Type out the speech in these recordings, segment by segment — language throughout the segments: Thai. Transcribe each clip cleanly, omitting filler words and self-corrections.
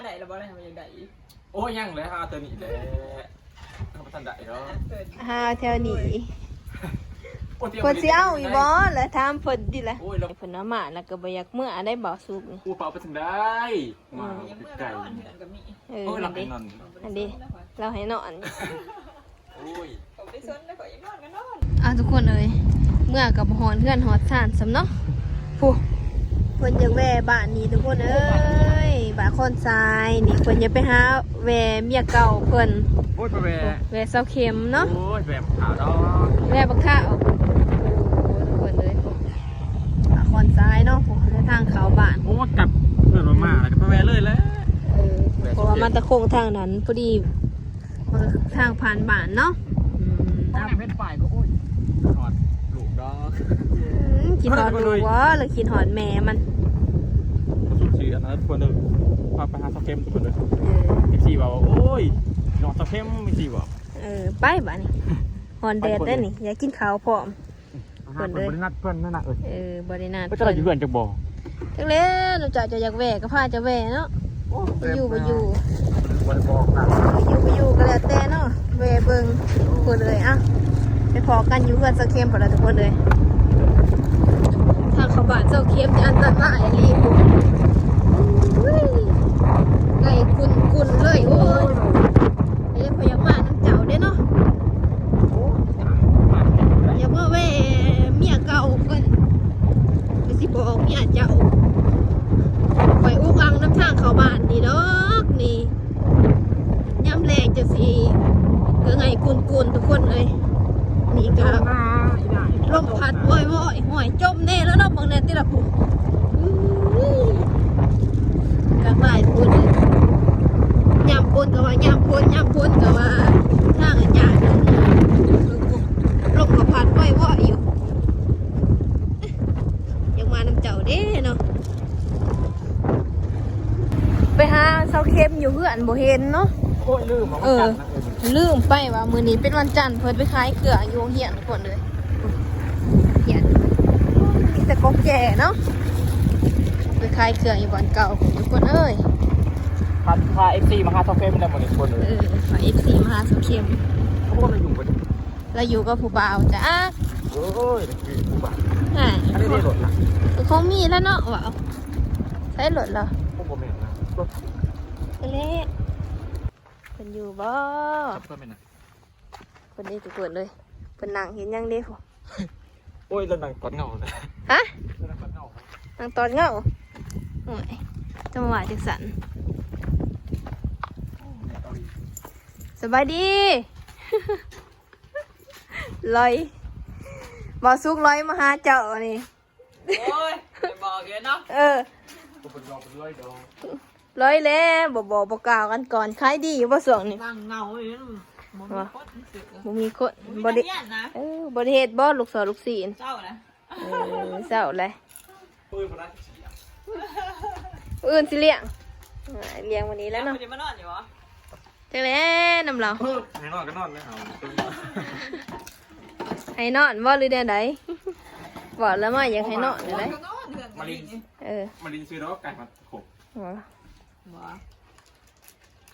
ได้แล้วบ่ได้มันยังได้อีกโอ้ยังเลย5ตัวนี้แหละทำทันได้เนาะหาแถวนี้เพิ่นสิเอาอีบ่แล้วถามเพิ่นดิล่ะเพิ่นเอามาแล้วก็บ่อยากเมื่อได้บ่สุกนี่กูเป่าไปถึงได้มาไก่อันนี้เราให้นอนโอ้ยไปซนได้ข่อยนอนกันนอนทุกคนเอ้ยเมื่อกับฮอนเฮือนฮอดซ่านซำเนาะผู้เพิ่นอยากแว่บ้านนี้ทุกคนเอ้ยบ้านคอนทรายนี่เพิ่นอยากไปหาแว่เมียเก่าเพิ่นโอ้ยไปแว่เซาเข็มเนาะโอ้ยแบบขาวดอกแว่บักข้าวทุกคนเอ้ยบ้านคอนทรายเนาะผู้ทางเขาบ้านโอ้กลับเพิ่นมาแล้วก็ไปแวะเลยแหละเพราะว่ามันตะโค้งทางนั้นพอดีมันทางผ่านบ้านเนาะเป็นฝ่ายก็โอ้ยหอดลูกดอกกินหอดดูวะหรือกินหอดแม่มันสุดสีอันนั้นทุกคนเลยพาไปหาซาเค็มทุกคนเลยมีสีบอกว่าโอ้ยนอนซาเค็มมีสีบอกไปบ้านี่หอนแดดได้นี่อยากกินข้าวพร้อมเพื่อนเลยบริณัทเพื่อนนั่นน่ะบริณัทเพื่อนอยู่เพื่อนจะบอกจังเลยเราจะอยากแหวกก็พาจะแหวกเนาะไปอยู่วันบอกอยู่ก็แล้วแต่เนาะแหวกเบิ่งคนเลยอ่ะไปพอกันอยู่เพื่อนซาเค็มพอแล้วทุกคนเลยทางเขาบ้านเจ้าเค็มจะอันตรายรีบไก่กุนเลยโอ้ยไอ้พยาบาลน้ำเจ้าเด้เนาะอย่าว่าเว้เมียเก่าเพิ่นไปสิบอกเมียเจ้าไปอุกอังน้ำทางเขาบ้านนี่ดอกนี่ย้ำแรงจะสิก็ไงกุนทุกคนเลยนี่ก็ลมพัดว่อยหอยจมแน่แล้วเนาะบางแน่ที่ละปุ๊บกลางบ่ายทุกคนยำปนกับว่ายำปนกับว่าทางอันยากลมกับพัดว่อยอยู่ยังมาน้ำเจ้าเด้เนาะไปหาเสาเข็มอยู่เพื่อนบ่เห็นเนาะลืมไปว่ามื้อนี้เป็นวันจันทร์เพิ่นไปขายเกลืออยู่เฮียนทุกคนเลยเฮียนมีแต่กบแก่เนาะไปขายเกลืออยู่บ้านเก่าทุกคนเอ้ยพา FC มาหาซาเค็มได้หมดทุกคนเลยพา FC มาหาเสาเข็มเขาบอกเราอยู่กันเราอยู่กับผู้บ่าวจ้ะโอ้ยผู้บ่าวอันนี้รถนะเขามีแล้วเนาะว่าใช้รถเหรอพวกผมเองนะรถเละเป็นอยู่บ่เพื่อนเป็นไงคนนี้ทุกคนเลยเป็นนั่งเห็นยังเด้อโอ้ยเรานั่งตอนเงาเลยฮะนั่งตอนเงาโอ้ยจะมาว่าจังสันสบายดีลอยบ่ซุกลอยมาหาเจ้านี่โอ้ยบอกเยอะเนาะลอยแล้วบ่กล่าวกันก่อนขายดีอยู่บ่ส่วงนี่นั่งเงาเลยบ่มีคนบ่ได้บ่ได้เฮ็ดบ่ลูกศรลูกศีลเจ้านะเจ้าเลยอื่นสิเลี้ยงวันนี้แล้วเนาะจะมานอนอยู่เหรอจังเลยน้ำเราให้นอนก็นอนเลยให้นอนบ่หรือเดือนใดบอกแล้วมาอยากให้นอนเลยมาลินซื้อแล้วไก่มาขบ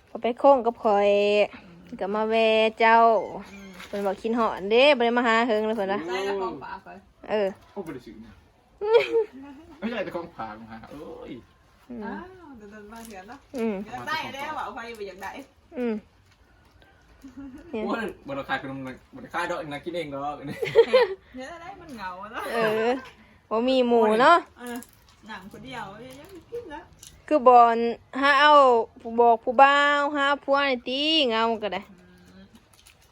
ก็ไปโค้งกับคอยกับมาแวเจ้าเป็นบอกกินหอนเด้บ่ได้มาหาเฮิงเลยเพิ่นล่ะใช่แล้วของฝากไปโอ้บ่ได้ซื้อไม่ใช่แต่ของฝากมาเอ้ยเดินมาเถื่อนเนาะอยากได้แล้วอ่ะใครไปอยากได้ว่าบริการเป็นบริการดอกนักกินเองดอกเนี่ยได้มันเหงาเนาะว่ามีหมูเนาะหนังคนเดียวยังกินแล้วคือบอลหาเอาบอกผู้บ่าวหาผัวในตีเงาก็ได้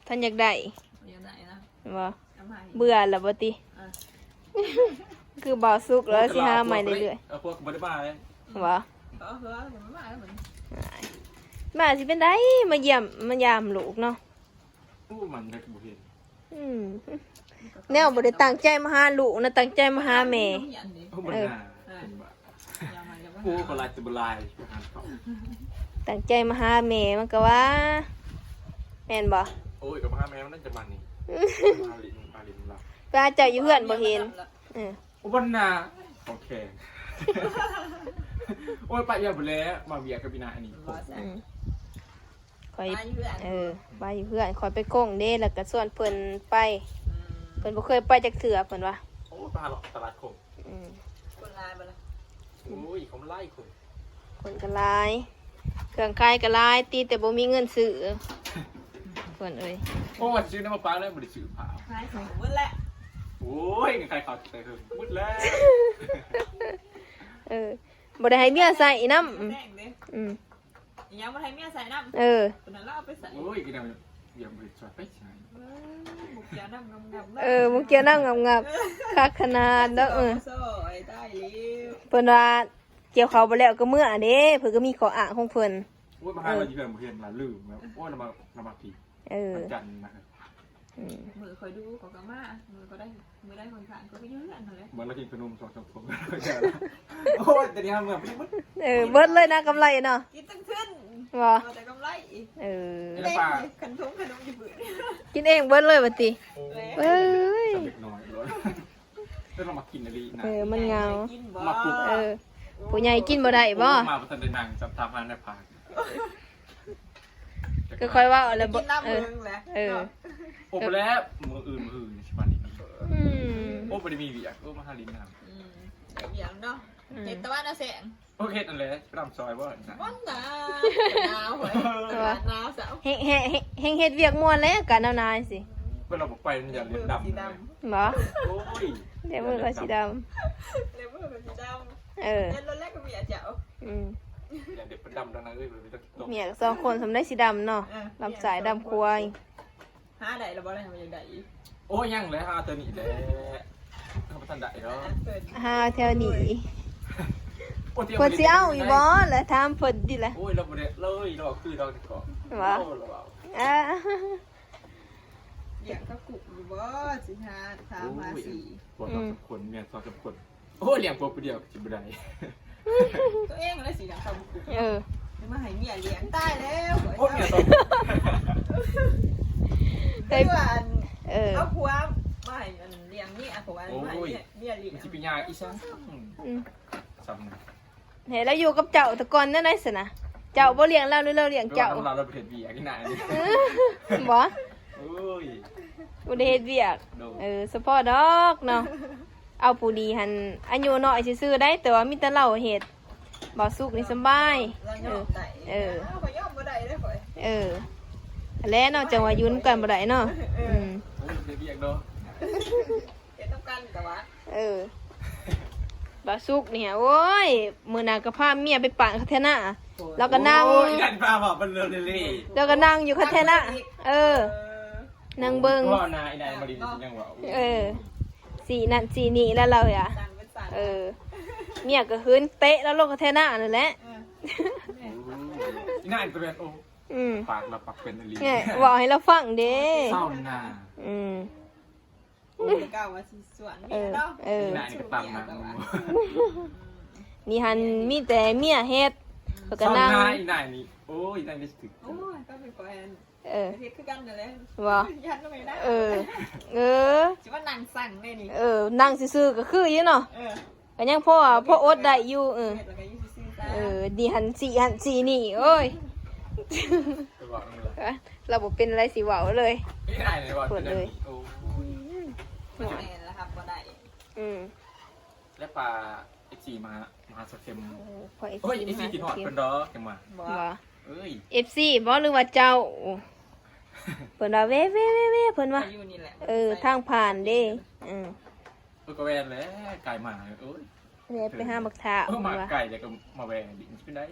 ท่านอยากได้ว่าเบื่อแล้วบ่ติคือบ่าวสุกแล้วสิหาใหม่เรื่อยๆพวกบ่ได้มาเลยว่ามาสิเป็นได้มาเยี่ยมมายามลูกเนาะมันได้บ่เห็นแนวบ่ได้ตั้งใจมาหาลูกนะตั้งใจมาหาแม่โอ้ก็ลายจะบลายตั้งใจมาหาแม่มันก็ว่าแม่นบ่โอ้ยกับมาหาแม่มันน่าจะมันนี่มาลินเราป้าเจ้าอยู่เพื่อนบ่เห็นวันน่ะโอเค โอ้ยไปเยอะหมดแล้วมาเบียกับพี่นาอันนี้ บ่ใช่ คอย ไปเพื่อน ไปเพื่อนคอยไปก้งเด้แล้วก็ส่วนเพิ่นไปเพิ่นบ่เคยไปจักเถื่อเพิ่นว่า โอ้ปลาหลอกตลาดคง คนลายบ่ล่ะ โอ้ยเขาไล่คน คนก็หลายเครื่องขายก็หลายตีแต่บ่มีเงินซื้อเพิ่นเอ้ย โอ้ยซื้อน้ำมะพร้าวแล้วบริสุทธิ์เผา ขายของหมดแล้ว โอ้ยใครเขาใส่เพิ่มมุดแล้ว บ่ได้ให้เมียใส่น้ำ แดงเด้ยังบ่ให้เมียใส่น้ำคนนั้นเราเอาไปใส่ โอ้ยกินอะไรยังบริสุทธิ์ไปใช่ บุกยาน้ำงำ มึงเกี่ยวน้ำงับๆคักขนาดเด้อ โซ่ไอ้ได้แล้ว เพิ่นว่าเกี่ยวเขาวบ่แล้วก็เมื่อเด้เพิ่นก็มีข้ออ้างของเพิ่น โอ้ยมาให้เราอยู่กันเพื่อนมาลืมแล้วโอ้ยเรามาทีจันนะครับ มือคอยดูของกามามือก็ได้มือได้คนผ่านก็ไปเยอะอันนั้นเลย เหมือนเรากินขนมสองผมโอ้ยแต่นี่ทำเหมือนไม่มุด เบิดเลยนะกำไรเนาะ กินตั้งขึ้น ว่า แต่กำไร แล้วปลา ขนมอยู่บื้อ กินเองเบิดเลยบัดติเอ้ย สำเร็จน้อยเลยแล้วเรามากินอะไรนะ มันเงา กินบ่ ผู้ใหญ่กินบ่ได้บ่ มาประทันได้นางจับทำงานในพา ก็ค่อยว่าแล้วบ่ กินน้ำมึงแหละ โอ้แล้วมืออื่นใช่ป่ะนี่ โอ้ไม่ได้มีเวียกโอ้มาหาลิ้นนะครับ อย่างเนาะเจ็ดตะวันเอาแสง โอเคนั่นแหละรำซอยว่า วันหนาวหวยหนาวสาว เฮงเฮ็ดเวียกม่วนแล้วกันนานๆสิ เมื่อเราบอกไปมันอย่าเลี้ยงดำ บ่ โอ้ย เดี๋ยวมือก็สิดำ เลเวอร์เป็นสีดำ เออ เล่นรถแรกก็มีอาเจ้า อย่าเด็กเป็นดำดังนั้นเลยไม่ต้องตก เมียก็2คนสำได้สิดำเนาะลำสายดำควาย หาได้แล้วบ่ได้ทำยังไง โอ้ยังเลยฮะตัวนี้แหละทำประทันได้เนาะ หาแถวนี้เพิ่นสิเอาอยู่บ่แล้วถามเพิ่นดิล่ะ โอ้ยเราบ่ได้เลยเราคือเราก่อน อ่า อยากก็กุกอยู่บ่สิหาถามมาสี่ ปวดสองคนเมียสองคนโอ้เลี้ยงตัวเดียวจิบได้ ตัวเองแล้วสิอยากทำกุก เออ มาให้เมียเลี้ยงตายแล้ว โอ้เมียสอง ได้ว่า เอาผัวมาให้เลี้ยงนี่อ่ะผัวมาให้เมียเลี้ยง จิปิญญาอีสานซ้ำนะ เห็นแล้วอยู่กับเจ้าแตะกอนนั่นได้สินะเจ้าบ่เลี้ยงเราหรือเราเลี้ยงเจ้า เราประเทศเบียกี่ไหน บ่ โอ้ย บ่ได้เฮ็ดเวียกเฉพาะดอกเนาะเอาผู้ดีหันอายุน้อยซื่อๆได้แต่ว่ามีแต่เราเฮ็ดบ่สุกนี่สบาย เรายอมได้ข่อยยอมบ่ได้เลยข่อย แล้วเนาะจังว่ายุ่นกันบ่ได้เนาะ โอ้ยเบียกเนาะ เฮ็ดต้องกันแต่ว่า บ่สุกเนี่ยโอ้ยมื้อหน้าก็พาเมียไปปั่นคาเทน่าแล้วก็นั่ง โอ้ยยันปลาบอกเป็นเรื่องเลย แล้วก็นั่งอยู่คาเทน่านั่งเบิ่ง พ่อนายมาดียังว่า สีนั่นสีนี้แล้วเราอ่ะ สั่งเป็นสั่ง เมียก็หืนเตะแล้วลงกระแทน่านั่นแหละ น่าจะเป็นโอ้ปากเราปากเป็นอะไร เนี่ยบอกให้เราฟังเด้ เศร้าหน้า เก่าว่าสิสวนเมียเนาะ น่าจะตามนะ นี่หันมีแต่เมียเฮ็ดเขา เศ ก็ ร้า นั่ง หน้าอีนายนี่โอ้ยนายไม่ถึง โอ้ยก็เป็นแฟนเฮ็ดคือกันนั่นแหละ ว่า ยันลงไปได้ สิว่านั่งสั่งแม่นี่ นั่งซื่อๆก็คืออยู่เนาะก็ยังพ่ออดได้อยู่ เฮ็ดแล้วก็อยู่ซื่อๆซะ ดีหันสีนี่โอ้ย จะบอกนี่แหละ เราบ่เป็นอะไรสิเว้าเลย ไม่ได้เลยว่าเป็นเลยโอ้ แม่นแล้วครับบ่ได้ และปลาไอจีมาสเต็ม พอ โอ้ยไอจีกินหอดเป็นดอกยังมา บ่ ว่า เอ้ย FC บ่หรือว่าเจ้าเพิ่นว่าเว้เพิ่นว่า อยู่นี่แหละ ทางผ่านเด้ก็แวนแล้วไก่มาโอ้ย ไปหาบักท้า มาไก่แต่ก็มาแวนดิเป็นได้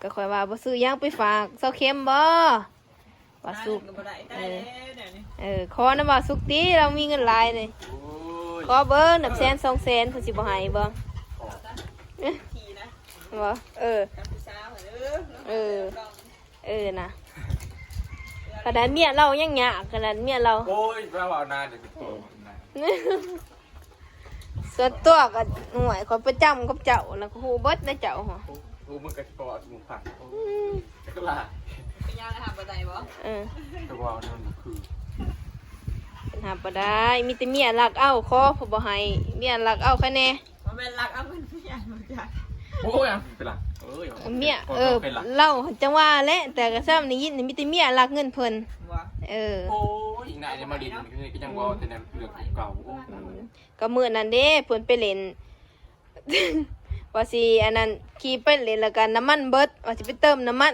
ก็ค่อยว่าบ่ซื้อหยังไปฝากเซาเข็มบ่ว่าสุก ก็บ่ได้ได้เดี๋ยวนี้ ขอนะว่าสุกติเรามีเงินหลายเลย โอ้ย ขอเบิ่ง100,000 200,000เพิ่นสิบ่ให้บ่ ทีนะ บ่กับผู้สาวนะขนาดเมียเรายังยากขนาดเมียเรา โอ้ยแปลว่านาเดี๋ยวโตนา ส่วนตัวก็หน่วยขอยประจำกับเจ้าแล้วก็ฮู้เบิดนะเจ้าหรอ โอ้มึงก็ปอดมึงผักก็ลา เป็นยังนะครับบ่ได้บ่ แต่ว่านั่นคือ ปัญหาบ่ได้มีแต่เมียรักเอาขอผู้บ่ให้เมียรักเอาคะแนน มันเป็นรักเอาเงินเมียบ่จ้ะ โอ้ยเป็นไรเมียเล่าจังว่าแหละแต่ก็ซ้ำนี่ยินมีแต่เมียรักเงินเพิ่น ว่า โอ้ยอีกนายจะมาดินก็ยังว่าแต่เรื่องเก่า ก็มื้อนั้นเด้เพิ่นไปเล่น ว่าสิอันนั้นขี่ไปเล่นแล้วกันน้ำมันเบิดว่าสิไปเติมน้ำมัน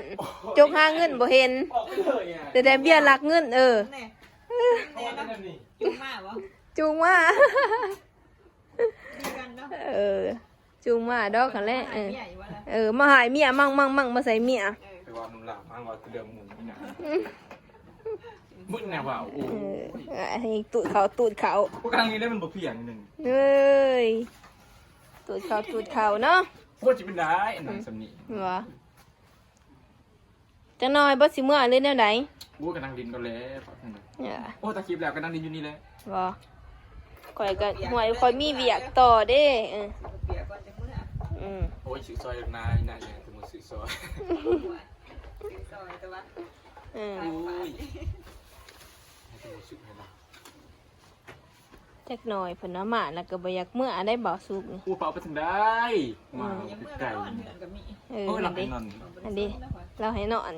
จกหาเงินบ่เห็น ออกไปเลยอ่ะ แต่เบี้ยรักเงินแน่แน่นะจุ่มมาบ่ จูงมา กันเนาะ จูงมาดอกกันแหละ เมียอยู่ว่าแล้ว มาหายเมียมั่งมาใส่เมีย ไปว่านุ่มหลับมาว่าเดือดหมุนนี่นะมึงแนวว่าโอ้ย ตูดเขา พวกกลางนี้ได้มันบกเพียงนึง เอ้ยตูดเขาเนาะ โคตรจะเป็นได้หนังสำนี เหรอจังน้อยบ่สิเมื่อเลยแนวใด บู๊กับนางดินก็แล้ว เนี่ย โอ้ตะคลิปแล้วกับนางดินอยู่นี่แหละ บ่ข่อยก็ห่วยข่อยมีเวียกต่อเด้เปียก่อนจะมื้อ โอ้ยสื่อซอยนายอย่างสมมติสื่อซอย ซอยแต่ว่า โอ้ยให้ตัวสื่อให้ละ จักหน่อยเพิ่นว่ามาแล้วก็บ่อยากเมื่อได้บ่สุกนี่ กูเป่าไปถึงได้มา ยังเมื่อ ไก่ นอนเดือนก็มี โอ้ยหลับไปนอน อันนี้เราให้นอน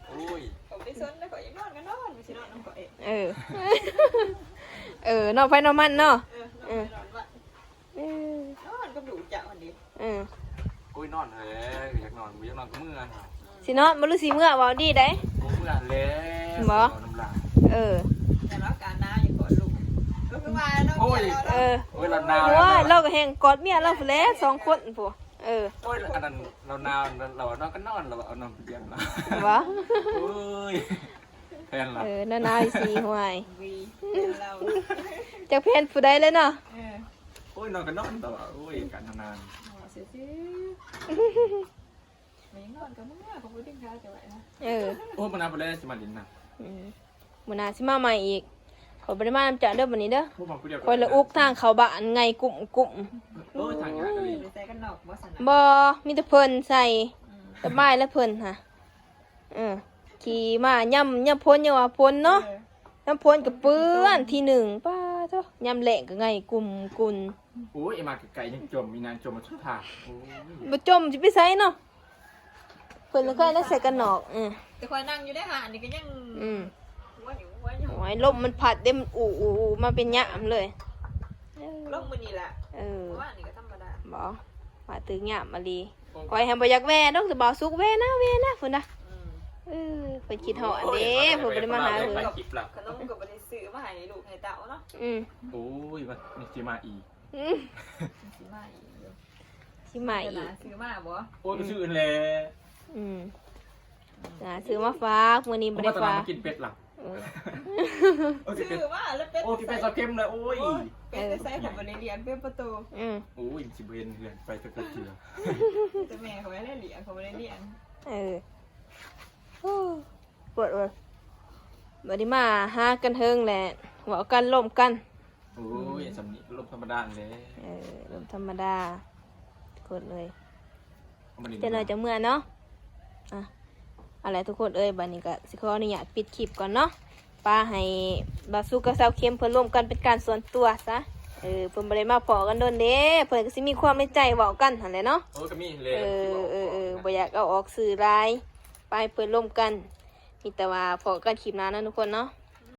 โอ้ย ผมได้ซนแล้วก็ยังนอนกันนอนไม่ใช่นอนน้ำก่อย นอนไฟนอนมันเนาะ นอนว่านอนก็ดูจ่าวันนี้ โอ้ยนอนเลยอยากนอนกูอยากนอนกับเมื่อ สิเนาะบ่รู้สิเมื่อบ่ดีได้ กูเมื่อแล้วน้ำลาย แต่ละการน้าอยู่ก่อนลูกก็คือว่าน้อง โอ้ย เรา เวลาหนาว ว่าเราก็แฮงกอดเมียเราพุ่นแหละ2คนพุ่นโอ้ยอันนั้นเราหนาวเรานอนก็นอนเราเอานอนเตียงนะ บ่ โอ้ยแทนละ นานๆสิห่วย วีเรา จักแพนผู้ใดเลยเนาะ โอ้ยนอนก็นอนต่อโอ้ยการนาน เสียสิไม่นอนกับมึงอ่ะเขาพูดดิ้งข้าวจะไหวนะ โอ้ยมันนานไปแล้วสิมาดินนะ มื้อหน้าสิมาใหม่อีกขอยบ่ได้มานำจ้ะเด้อบัดนี้เด้อ พวกมันกูเดียว คอยละอุกทางเข้าบ้านไงกลุ่ม โอ้ยทางงานเลย ใส่กันนอกว่าสนะ บ่มีแต่เพิ่นใส่สบายแล้วเพิ่นฮะขี่มาย่ำพ้นอย่าว่าพ้นเนาะย่ำพ้นกับเปื้อนทีหนึ่งป้าเจ้าย่ำแหลงก็ไงกลุ่มกุน โอ้ยมาไก่ยังจมมีนานจมมาชุดทางโอ้ย บ่จมสิไปใส่เนาะเพิ่นแล้วก็ได้ใส่กันนอกแต่คอยนั่งอยู่ได้หานี่ก็ยังว่าอยู่ โอ้ยลมมันพัดเด้มันอูมาเป็นหยามเลย ลงมือนี่แหละว่านี่ก็ธรรมดา บ่ว่าตึกหยามมาลีคอยให้บ่อยากแว่ดอกสิบ่สุกแว่นะเพิ่นน่ะเพิ่นคิดฮอดเด้เพิ่นบ่ได้มาหาเพิ่น ขนมกับบริซื้อมาให้ลูกให้เต่าเนาะ โอ้ยมันมีจีมาอีก ซื้อมาอีก สิมาอีก ซื้อมาบ่ โอ้ยไปซื้ออื่นเลย ซื้อมาฝากมื้อนี้บ่ได้ฝาก กินเป็ดหลัง ซื้อมาแล้วเป็ด โอ้กินเป็ดซอสเค็มเลยโอ้ย เป็ดใส่ผมบ่ได้เลี้ยงเป็นประตู โอ้ยสิเบนเหือนไปตะกุดเจือ แต่แม่เขาไม่ได้เลี้ยงเขาไม่ได้เลี้ยง ปวดเลยบัดนี้มาหากันเฮิงแหละหัวกันล่มกัน โอ้ยสำนีลมธรรมดาเลย ล่มธรรมดาทุกคนเลยจะหน่อยจะเมื่อเนาะอะไรทุกคนบัดนี้ก็สิขออนุญาตปิดคลิปก่อนเนาะป้าให้บาสุกับสาวเค็มเพิ่นร่วมกันเป็นการส่วนตัวซะเพิ่นบ่ได้มาพอกันโดนเด้เพิ่นก็สิมีความในใจเว้ากันหั่นแหละเนาะโอ้ก็มีเลย บ่อยากเอาออกสื่อรายไปเพิ่นร่วมกันมีแต่ว่าพอกันคลิปหน้านะทุกคนเนาะ